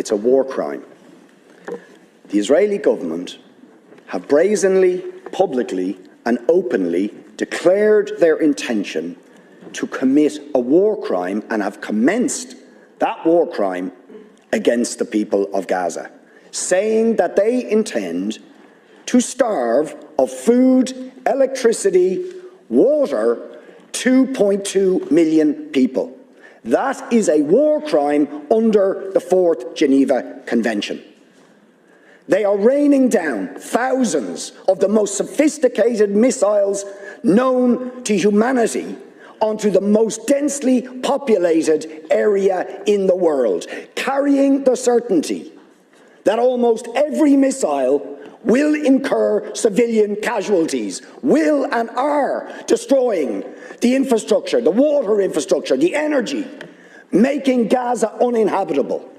it's a war crime. The Israeli government have brazenly, publicly and openly declared their intention to commit a war crime and have commenced that war crime against the people of Gaza, saying that they intend to starve of food, electricity, water 2.2 million people. That is a war crime under the 4th Geneva Convention. They are raining down thousands of the most sophisticated missiles known to humanity onto the most densely populated area in the world, carrying the certainty that almost every missile will incur civilian casualties, will and are destroying the infrastructure, the water infrastructure, the energy, making Gaza uninhabitable.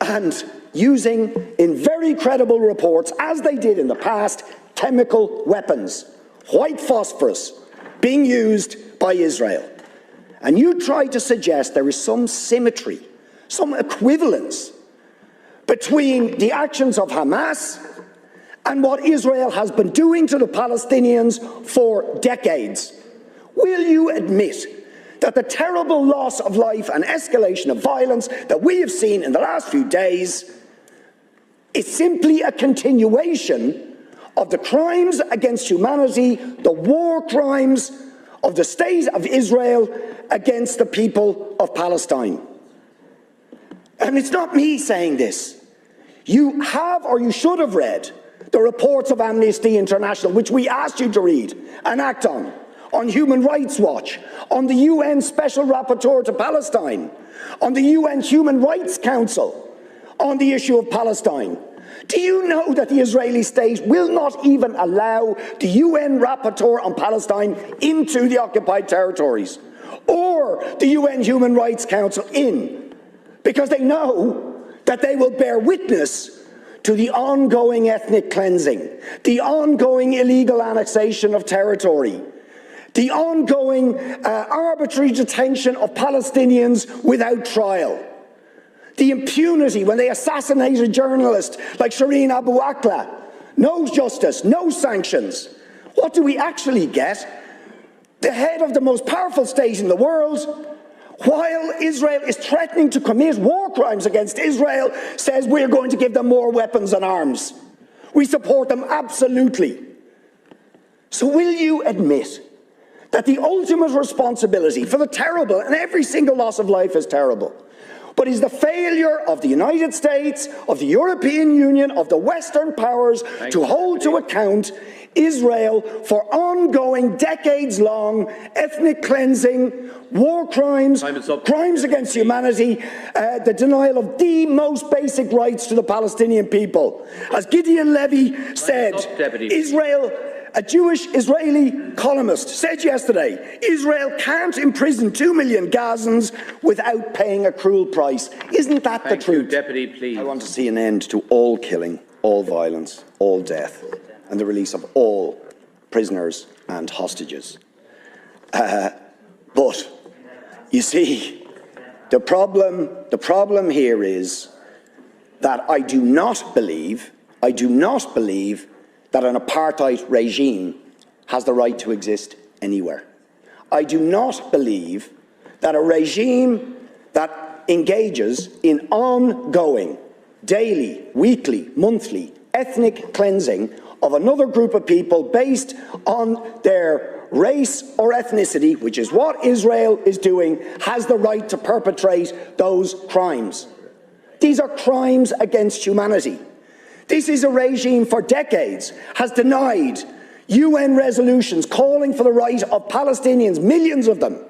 And using, in very credible reports, as they did in the past, chemical weapons, white phosphorus, being used by Israel. And you try to suggest there is some symmetry, some equivalence between the actions of Hamas and what Israel has been doing to the Palestinians for decades. Will you admit that the terrible loss of life and escalation of violence that we have seen in the last few days is simply a continuation of the crimes against humanity, the war crimes of the state of Israel against the people of Palestine? And it's not me saying this. You have, or you should have read, the reports of Amnesty International, which we asked you to read and act on Human Rights Watch, on the UN Special Rapporteur to Palestine, on the UN Human Rights Council, on the issue of Palestine. Do you know that the Israeli state will not even allow the UN Rapporteur on Palestine into the occupied territories, or the UN Human Rights Council in, because they know that they will bear witness to the ongoing ethnic cleansing, the ongoing illegal annexation of territory, the ongoing arbitrary detention of Palestinians without trial, the impunity when they assassinate a journalist like Shireen Abu Akleh. No justice, no sanctions. What do we actually get? The head of the most powerful state in the world, while Israel is threatening to commit war crimes against Israel, says we're going to give them more weapons and arms. We support them absolutely. So will you admit that the ultimate responsibility for the terrible, and every single loss of life is terrible, but is the failure of the United States, of the European Union, of the Western powers to hold to account Israel for ongoing, decades-long ethnic cleansing, war crimes, crimes against humanity, the denial of the most basic rights to the Palestinian people? As Gideon Levy said, Israel, a Jewish Israeli columnist, said yesterday, Israel can't imprison 2 million Gazans without paying a cruel price. Isn't that the truth? Deputy, please. I want to see an end to all killing, all violence, all death, and the release of all prisoners and hostages. But you see, the problem here is that I do not believe that an apartheid regime has the right to exist anywhere. I do not believe that a regime that engages in ongoing, daily, weekly, monthly, ethnic cleansing of another group of people based on their race or ethnicity, which is what Israel is doing, has the right to perpetrate those crimes. These are crimes against humanity. This is a regime for decades has denied UN resolutions calling for the right of Palestinians, millions of them,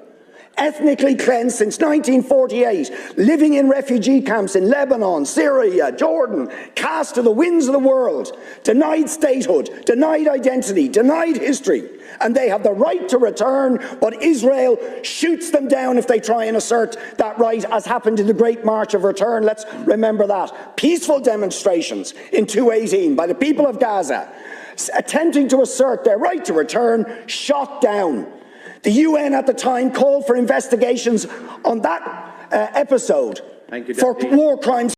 ethnically cleansed since 1948, living in refugee camps in Lebanon, Syria, Jordan, cast to the winds of the world, denied statehood, denied identity, denied history, and they have the right to return, but Israel shoots them down if they try and assert that right, as happened in the Great March of Return. Let's remember that. Peaceful demonstrations in 2018 by the people of Gaza, attempting to assert their right to return, shot down. The UN at the time called for investigations on that episode Thank you, for Deputy. war crimes